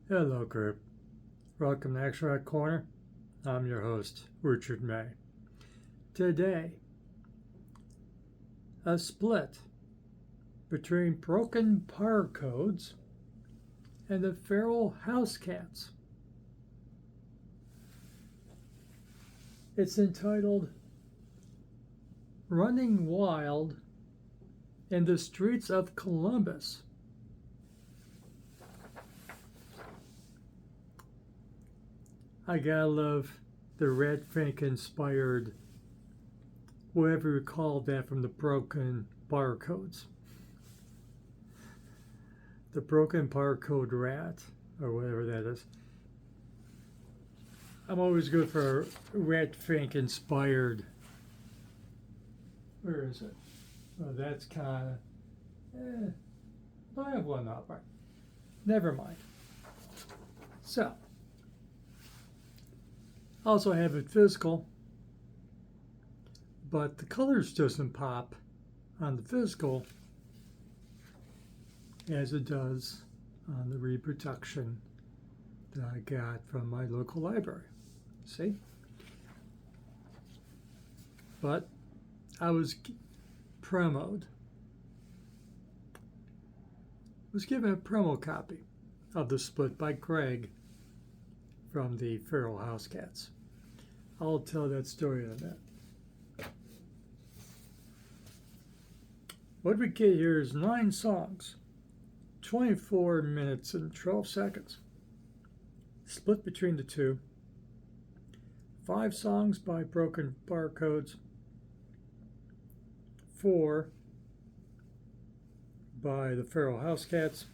Hello, group. Welcome to Extract Corner. I'm your host, Richard May. Today, a split between Broken Barcodes and the Feral Housecats. It's entitled Running Wild in the Streets of Columbus. I gotta love the Red Fink inspired, whatever you call that, from the Broken Barcodes. The Broken Barcode Rat, or whatever that is. I'm always good for Red Fink inspired. Where is it? Oh, that's kind of. I have one up. Right. Never mind. So, also have it physical, but the colors doesn't pop on the physical as it does on the reproduction that I got from my local library. See? But I was promoted, was given a promo copy of the split by Greg from the Feral Housecats. I'll tell that story in a minute. What we get here is 9 songs, 24 minutes and 12 seconds, split between the two. 5 songs by Broken Barcodes, 4 by the Feral Housecats.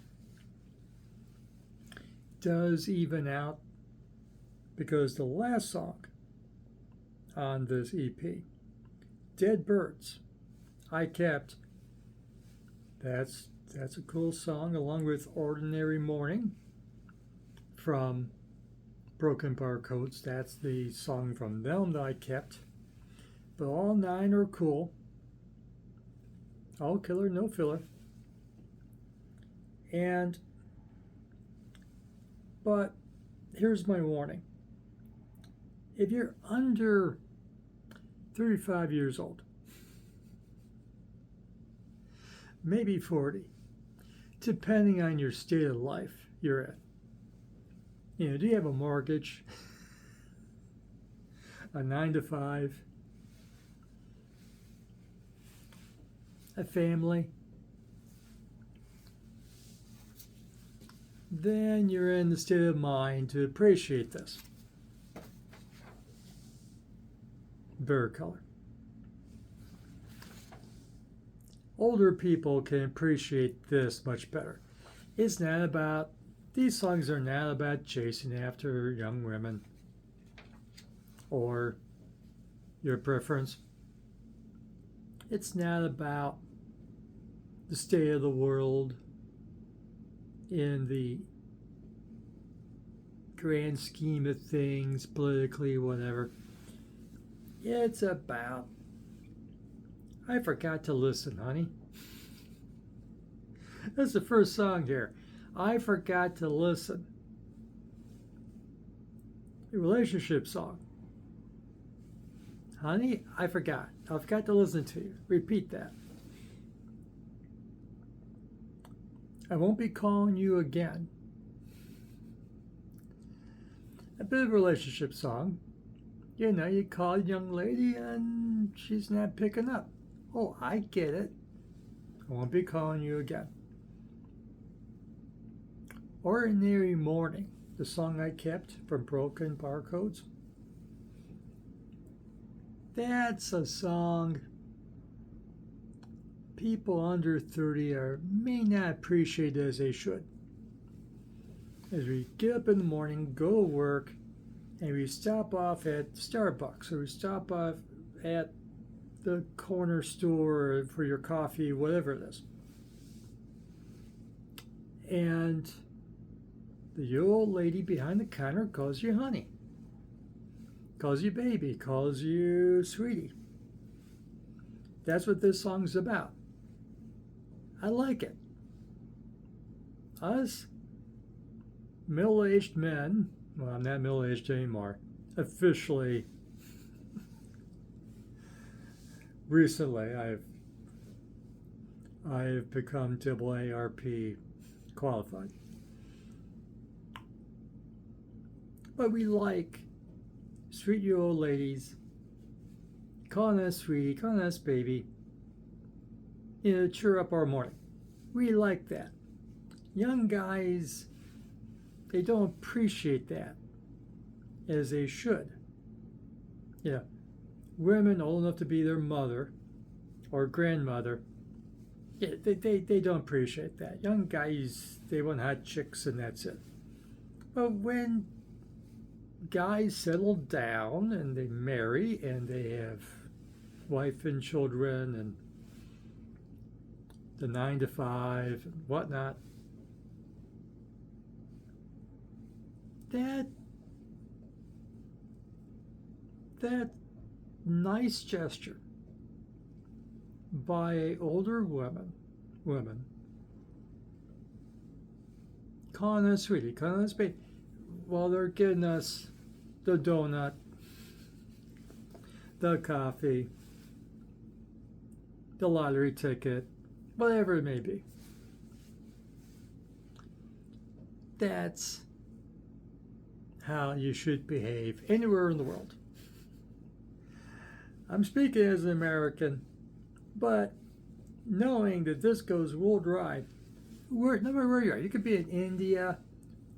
Does even out because the last song on this EP, Dead Birds, I kept. That's a cool song, along with Ordinary Morning from Broken Barcodes. That's the song from them that I kept. But all 9 are cool. All killer, no filler. But here's my warning. If you're under 35 years old, maybe 40, depending on your state of life you're in. Do you have a mortgage, a 9-to-5, a family? Then you're in the state of mind to appreciate this. Bear color. Older people can appreciate this much better. It's not about, these songs are not about chasing after young women or your preference. It's not about the state of the world in the grand scheme of things, politically, whatever. It's about, I forgot to listen, honey. That's the first song here. I forgot to listen. A relationship song. Honey, I forgot. I forgot to listen to you. Repeat that. I won't be calling you again. A bit of a relationship song. You call a young lady and she's not picking up. Oh, I get it. I won't be calling you again. Ordinary Morning, the song I kept from Broken Barcodes. That's a song people under 30 may not appreciate as they should. As we get up in the morning, go to work, and we stop off at Starbucks, or we stop off at the corner store for your coffee, whatever it is. And the old lady behind the counter calls you honey, calls you baby, calls you sweetie. That's what this song's about. I like it. Us middle-aged men, well, I'm not middle-aged anymore, officially, recently, I've become AARP qualified. But we like sweet you old ladies calling us sweetie, calling us baby, cheer up our morning. We like that. Young guys, they don't appreciate that as they should. Yeah, women old enough to be their mother or grandmother, yeah, they don't appreciate that. Young guys, they want hot chicks and that's it. But when guys settle down and they marry and they have wife and children and the 9 to 5 and whatnot, that nice gesture by older women calling us sweetie, calling us baby, while they're getting us the donut, the coffee, the lottery ticket, whatever it may be. That's how you should behave anywhere in the world. I'm speaking as an American, but knowing that this goes worldwide, no matter where you are, you could be in India,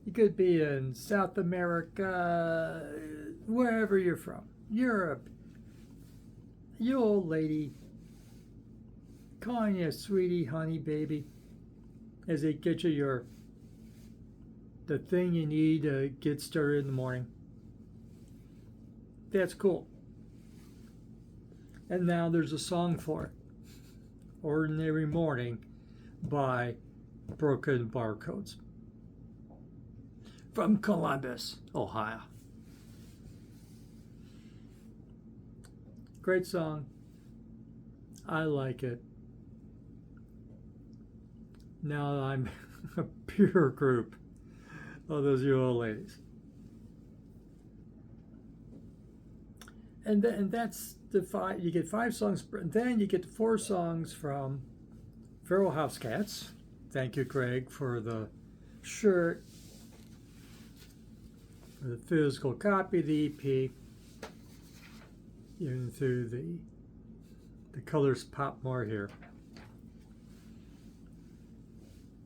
you could be in South America, wherever you're from, Europe, you old lady calling you sweetie, honey, baby, as they get you the thing you need to get started in the morning. That's cool. And now there's a song for it. Ordinary Morning by Broken Barcodes. From Columbus, Ohio. Great song. I like it. Now I'm a pure group of those you old ladies. And that's the 5, you get 5 songs, and then you get 4 songs from Feral Housecats. Thank you, Greg, for the shirt, for the physical copy of the EP, even through the colors pop more here.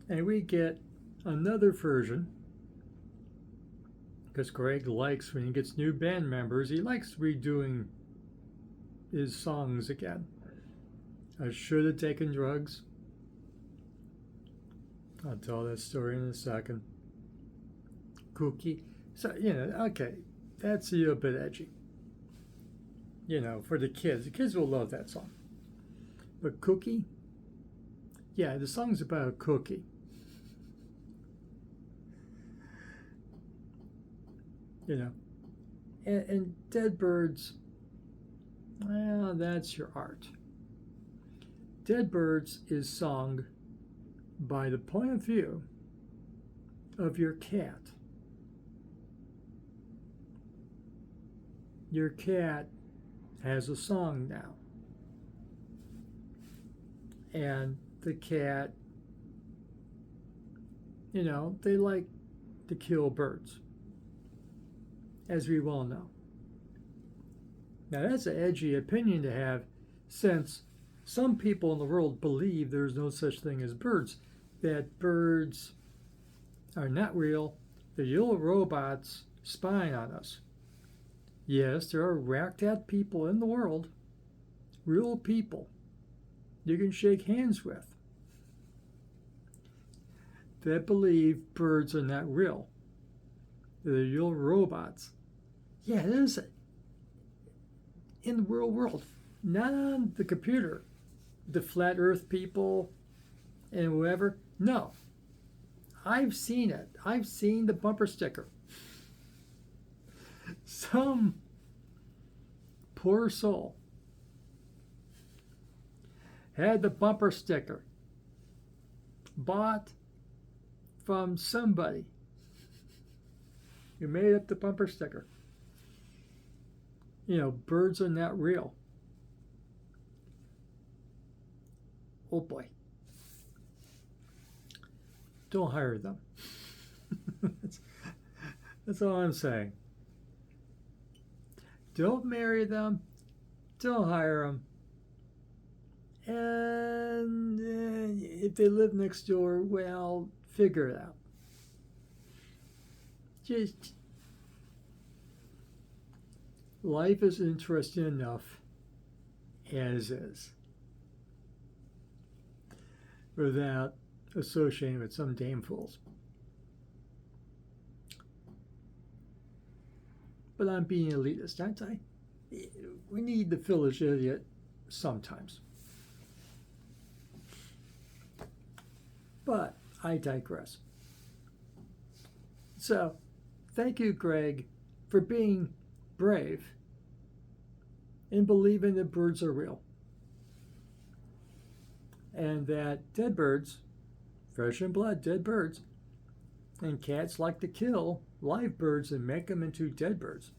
And we get another version, because Greg likes, when he gets new band members, he likes redoing his songs again. I should have taken drugs. I'll tell that story in a second. Cookie. So, okay, that's a little bit edgy. For the kids. The kids will love that song. But Cookie? Yeah, the song's about a cookie. And Dead Birds, well, that's your art. Dead Birds is sung by the point of view of your cat. Your cat has a song now. And the cat, they like to kill birds, as we well know. Now, that's an edgy opinion to have, since some people in the world believe there's no such thing as birds, that birds are not real, they're little robots spying on us. Yes, there are ragtag people in the world, real people you can shake hands with, that believe birds are not real. They're little robots. Yeah, there's in the real world, not on the computer, the flat earth people and whoever. No, I've seen it. I've seen the bumper sticker. Some poor soul had the bumper sticker bought from somebody who made up the bumper sticker. You know, birds are not real. Oh boy. Don't hire them. that's all I'm saying. Don't marry them. Don't hire them. And if they live next door, well, figure it out. Just life is interesting enough as is, without associating with some damn fools. But I'm being elitist, aren't I? We need the foolish idiot sometimes. But I digress. So, thank you, Greg, for being brave and believing that birds are real. And that dead birds, flesh and blood, dead birds, and cats like to kill live birds and make them into dead birds.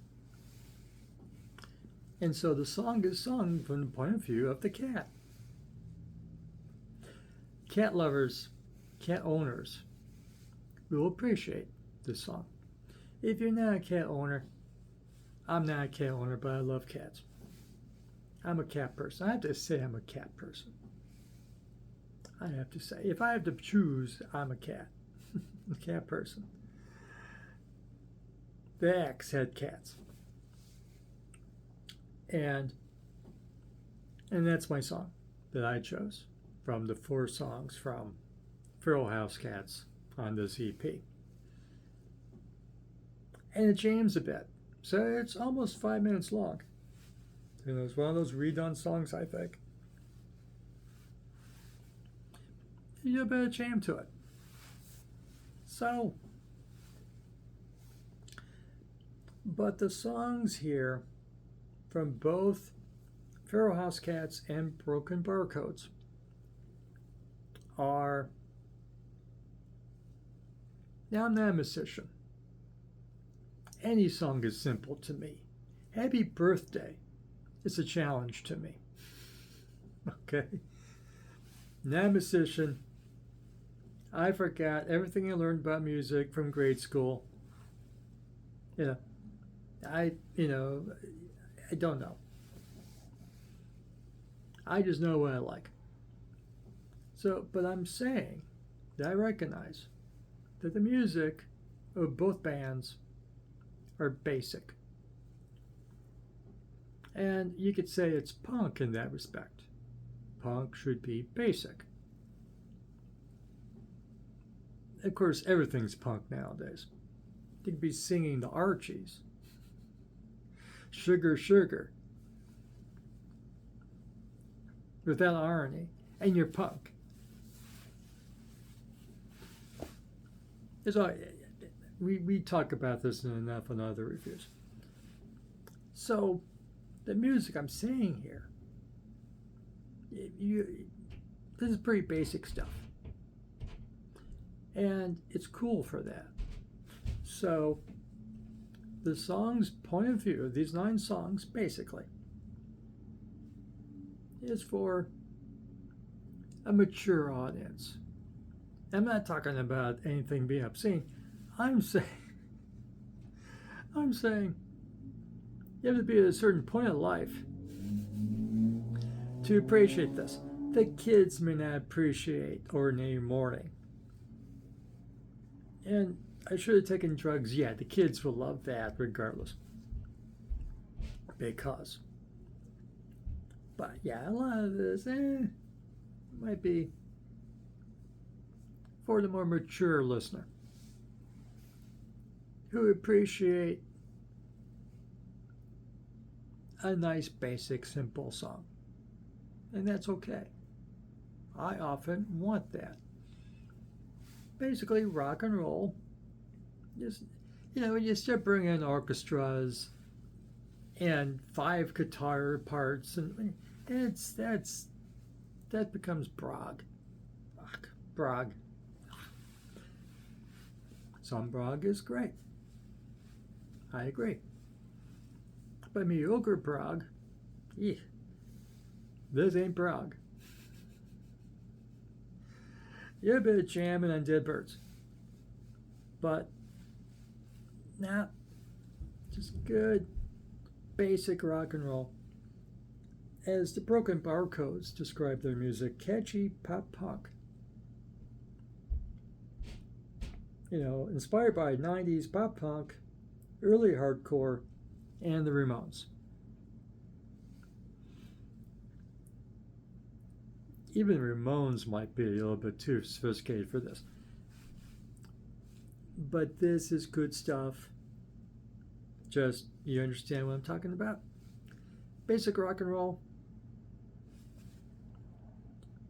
And so the song is sung from the point of view of the cat. Cat lovers, cat owners will appreciate this song. If you're not a cat owner, I'm not a cat owner, but I love cats. I'm a cat person. I have to say I'm a cat person. I have to say, if I have to choose, I'm a cat. A cat person. The ex had cats. And that's my song that I chose from the 4 songs from Feral Housecats on this EP. And it jams a bit. So it's almost 5 minutes long. You know, it's one of those redone songs, I think. You better jam to it. So, but the songs here from both Feral Housecats and Broken Barcodes are, now I'm not a musician. Any song is simple to me. Happy Birthday is a challenge to me. Okay? Not a musician. I forgot everything I learned about music from grade school. I don't know. I just know what I like. So, but I'm saying that I recognize that the music of both bands are basic. And you could say it's punk in that respect. Punk should be basic. Of course, everything's punk nowadays. You could be singing the Archies. Sugar, sugar. Without irony. And you're punk. It's all, we talk about this in enough in other reviews. So, the music I'm saying here, this is pretty basic stuff. And it's cool for that. So, the song's point of view, these 9 songs, basically, is for a mature audience. I'm not talking about anything being obscene. I'm saying you have to be at a certain point of life to appreciate this. The kids may not appreciate Ordinary Morning. And I should have taken drugs. Yeah, the kids will love that regardless. Because. But yeah, a lot of this might be for the more mature listener who appreciate a nice, basic, simple song. And that's okay. I often want that. Basically, rock and roll. Just, when you start bringing in orchestras and 5 guitar parts, and that becomes brog. Brog. Some brog is great. I agree. But mediocre prog, this ain't prog. Yeah, a bit of jamming on Dead Birds. But, nah, just good, basic rock and roll. As the Broken Barcodes describe their music, catchy pop punk. You know, inspired by 90s pop punk, early hardcore, and the Ramones. Even Ramones might be a little bit too sophisticated for this. But this is good stuff. Just, you understand what I'm talking about? Basic rock and roll.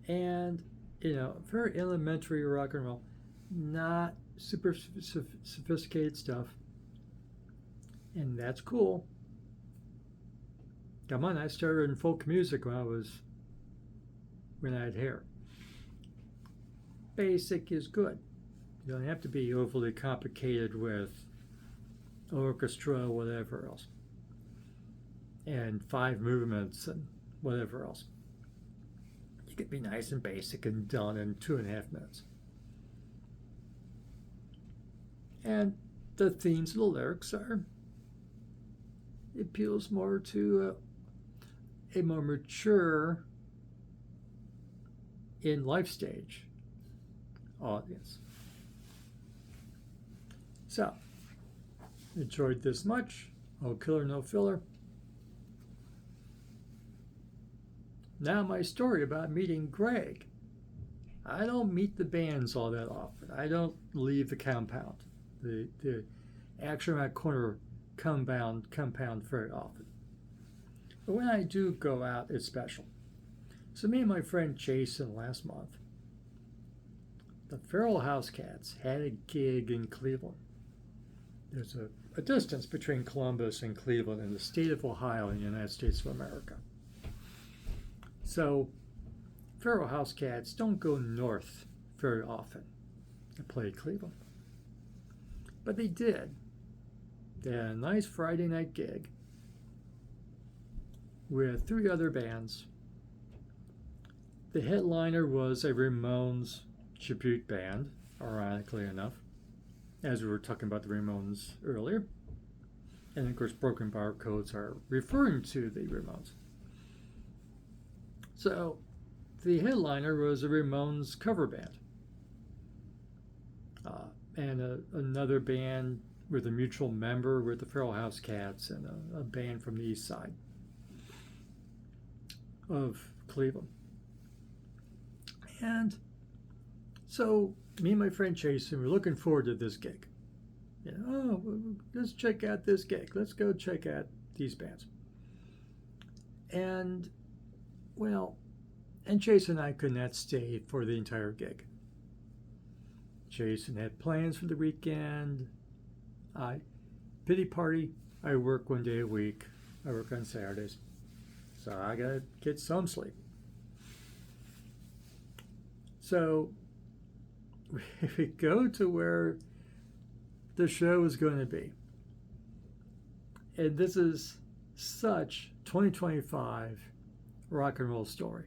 And, you know, very elementary rock and roll. Not super sophisticated stuff. And that's cool. Come on, I started in folk music when I had hair. Basic is good. You don't have to be overly complicated with orchestra, whatever else, and 5 movements and whatever else. You could be nice and basic and done in 2.5 minutes. And the themes of the lyrics it appeals more to a more mature in life stage audience. So, enjoyed this much. Oh, killer, no filler. Now my story about meeting Greg. I don't meet the bands all that often. I don't leave the compound, the Action Rock Corner compound very often. But when I do go out, it's special. So me and my friend Jason last month, the Feral Housecats had a gig in Cleveland. There's a distance between Columbus and Cleveland in the state of Ohio in the United States of America. So Feral Housecats don't go north very often to play Cleveland. But they did. They had a nice Friday night gig with 3 other bands. The headliner was a Ramones tribute band, ironically enough, as we were talking about the Ramones earlier. And of course, Broken Barcodes are referring to the Ramones. So, the headliner was a Ramones cover band. And another band with a mutual member with the Feral Housecats and a band from the east side of Cleveland. And so me and my friend Jason were looking forward to this gig. You know, let's check out this gig. Let's go check out these bands. And, well, and Jason and I could not stay for the entire gig. Jason had plans for the weekend. Pity party. I work 1 day a week. I work on Saturdays. So I gotta get some sleep. So we go to where the show is going to be. And this is such 2025 rock and roll story.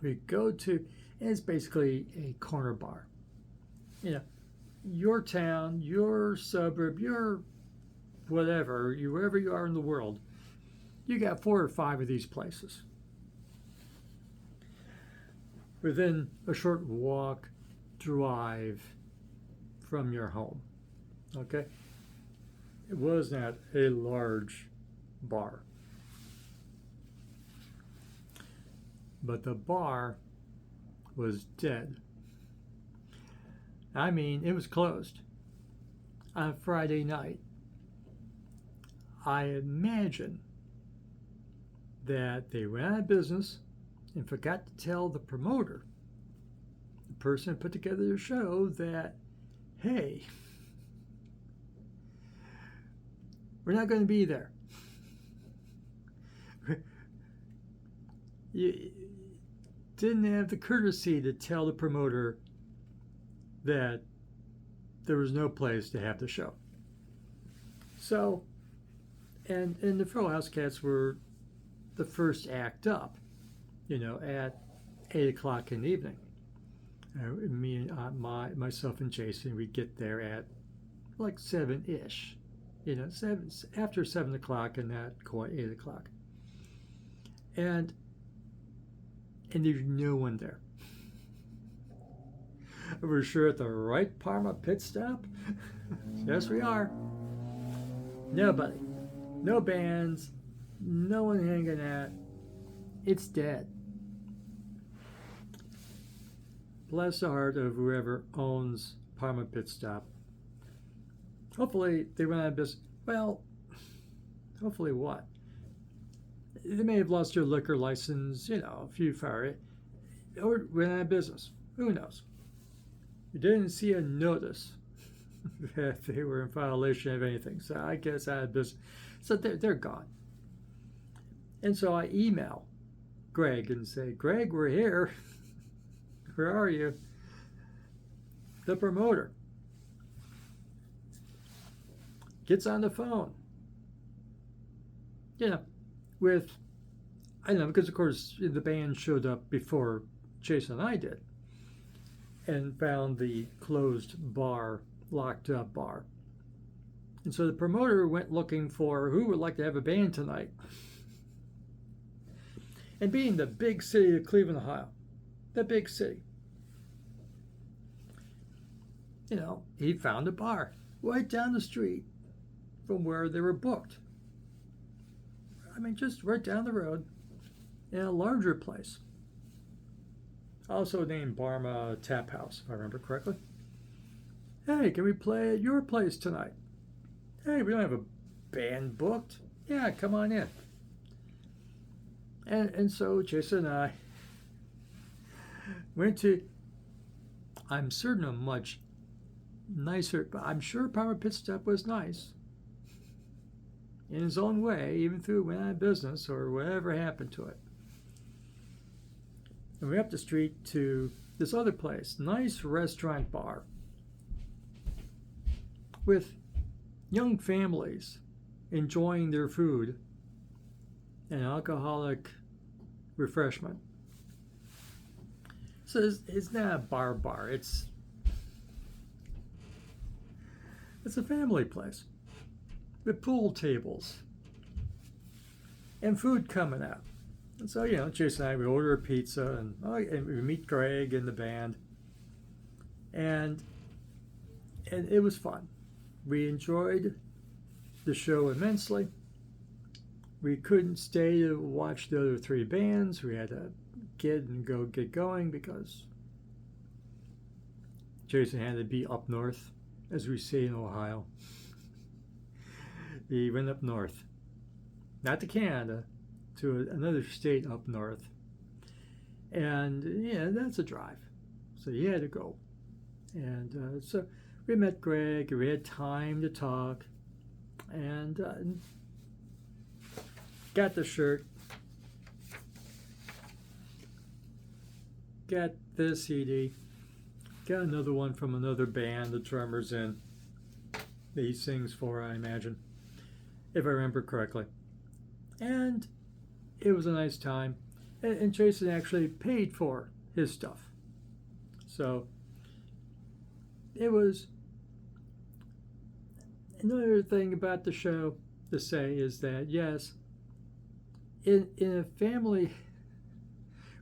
We go to, and it's basically a corner bar. You know, your town, your suburb, your whatever, wherever you are in the world, you got 4 or 5 of these places. Within a short walk, drive from your home. Okay? It was not a large bar. But the bar was dead. I mean, it was closed on Friday night. I imagine that they went out of business and forgot to tell the promoter, the person who put together the show, that, hey, we're not going to be there. You didn't have the courtesy to tell the promoter that there was no place to have the show. So, and the Feral Housecats were the first act up, at 8 o'clock in the evening. Me and myself and Jason, we'd get there at like 7-ish, 7 after 7 o'clock, and not quite 8 o'clock, and there's no one there. We're sure at the right Parma pit stop. Yes, we are. Nobody, no bands, no one hanging out. It's dead. Bless the heart of whoever owns Parma Pit Stop. Hopefully they went out of business. Well, hopefully what? They may have lost their liquor license, a few fire, or went out of business. Who knows? You didn't see a notice that they were in violation of anything, so I guess out of business. So they're gone. And so I email Greg and say, Greg, we're here. Where are you? The promoter gets on the phone. With, I don't know, because of course the band showed up before Jason and I did and found the closed bar, locked up bar. And so the promoter went looking for who would like to have a band tonight. And being the big city of Cleveland, Ohio, the big city, he found a bar right down the street from where they were booked. I mean, just right down the road in a larger place. Also named Parma Tap House, if I remember correctly. Hey, can we play at your place tonight? Hey, we don't have a band booked. Yeah, come on in. And so Jason and I went to, I'm certain, a much nicer, but I'm sure Parma Pit Stop was nice in his own way, even though it went out of business or whatever happened to it. And we went up the street to this other place, nice restaurant bar with young families enjoying their food and alcoholic refreshment. So it's not a bar. It's a family place with pool tables and food coming out. And so, Jason and I, we order a pizza and we meet Greg and the band. And it was fun. We enjoyed the show immensely. We couldn't stay to watch the other three bands. We had to get going because Jason had to be up north, as we say in Ohio. He went up north, not to Canada, to another state up north. And that's a drive. So he had to go. And so we met Greg, we had time to talk, and got the shirt, got the CD, got another one from another band the drummer's in, that he sings for, I imagine, if I remember correctly. And it was a nice time. And Jason actually paid for his stuff. So it was, another thing about the show to say is that, yes, in a family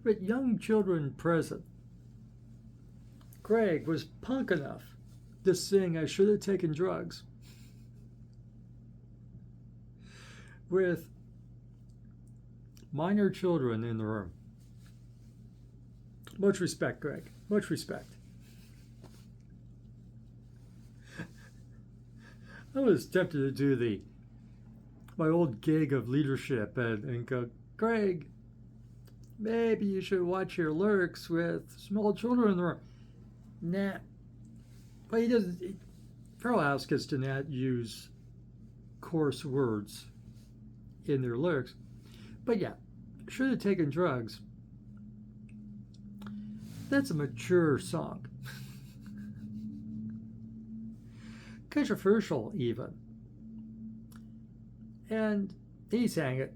with young children present, Greg was punk enough to sing "I Should Have Taken Drugs" with minor children in the room. Much respect, Greg. Much respect. I was tempted to do my old gig of leadership and go, Greg, maybe you should watch your lyrics with small children in the room. Nah. But he doesn't. Feral Housecats do not use coarse words in their lyrics. But yeah, Should Have Taken Drugs. That's a mature song. Controversial, even. And he sang it.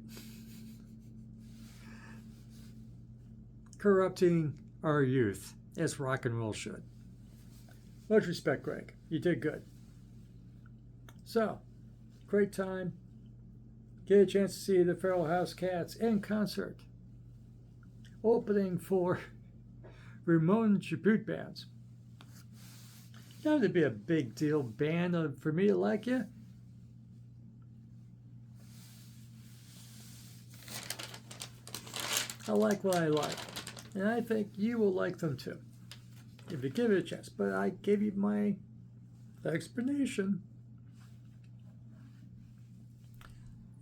Corrupting our youth, as rock and roll should. Much respect, Greg. You did good. So, great time. Get a chance to see the Feral Housecats in concert. Opening for Ramon tribute bands. You know, to be a big deal band for me to like you. I like what I like. And I think you will like them too, if you give it a chance. But I gave you my explanation.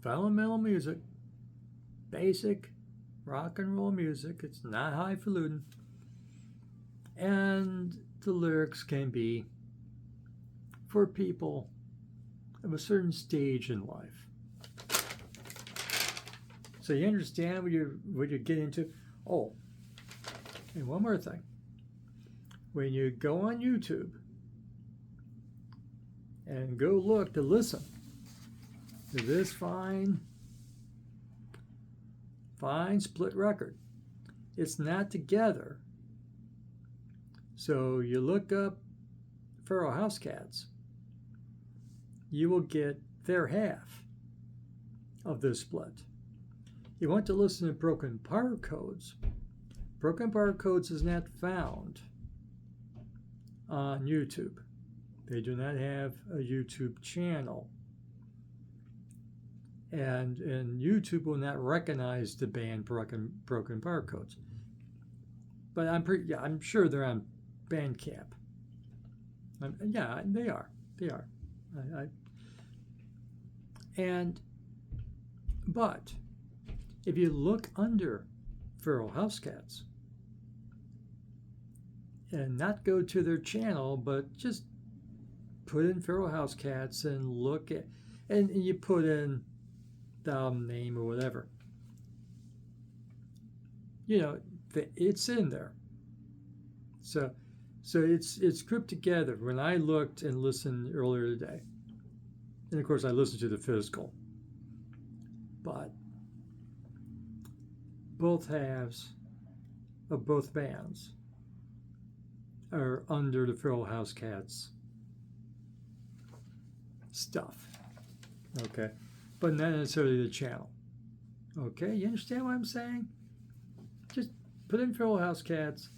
Fundamental music, basic rock and roll music. It's not highfalutin. And the lyrics can be for people of a certain stage in life. So you understand what you get into? Oh, and one more thing. When you go on YouTube and go look to listen to this fine split record, it's not together. So you look up Feral Housecats, you will get their half of this split. You want to listen to Broken Barcodes. Broken Barcodes is not found on YouTube. They do not have a YouTube channel. And YouTube will not recognize the band Broken Barcodes. But I'm sure they're on Bandcamp. Yeah, they are. They are. But if you look under Feral Housecats and not go to their channel, but just put in Feral Housecats and look at, and you put in the album name or whatever, you know, it's in there. So it's grouped together. When I looked and listened earlier today, and of course I listened to the physical, but both halves of both bands are under the Feral Housecats stuff, okay? But not necessarily the channel, okay? You understand what I'm saying? Just put in Feral Housecats,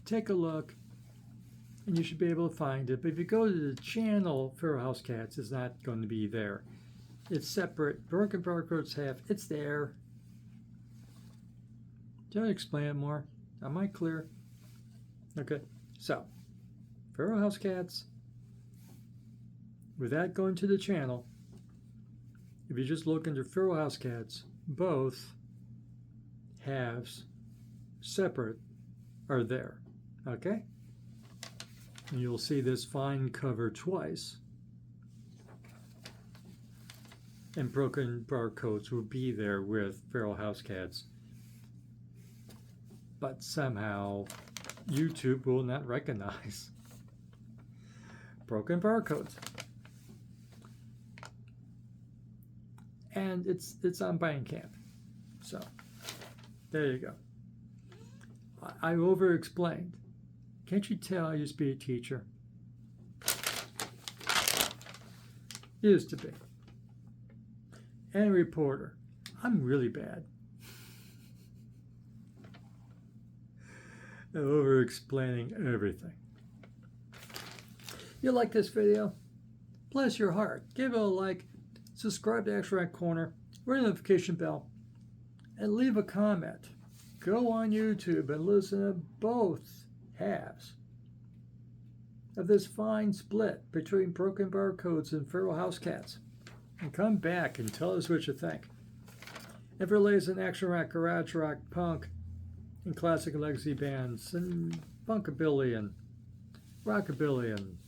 take a look, and you should be able to find it. But if you go to the channel, Feral Housecats is not going to be there. It's separate. Broken Barcodes have, it's there. Did I explain it more? Am I clear? Okay, so Feral Housecats, without going to the channel, if you just look under Feral Housecats, both halves separate are there, okay? And you'll see this fine cover twice. And Broken Barcodes will be there with Feral Housecats. But somehow YouTube will not recognize Broken Barcodes. And it's on Bandcamp. So there you go. I over-explained. Can't you tell I used to be a teacher? Used to be. And a reporter. I'm really bad. Over-explaining everything. You like this video? Bless your heart. Give it a like. Subscribe to Extract Corner. Ring the notification bell. And leave a comment. Go on YouTube and listen to both halves of this fine split between Broken Barcodes and Feral Housecats. And come back and tell us what you think. And for latest in action rock, garage rock, punk, and classic legacy bands, and funkabilly, and rockabilly, and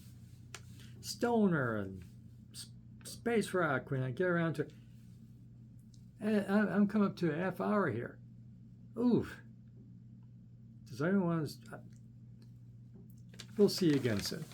stoner, and space rock when I get around to it. And I'm coming up to a half hour here. Oof. Does anyone want to... We'll see you again soon.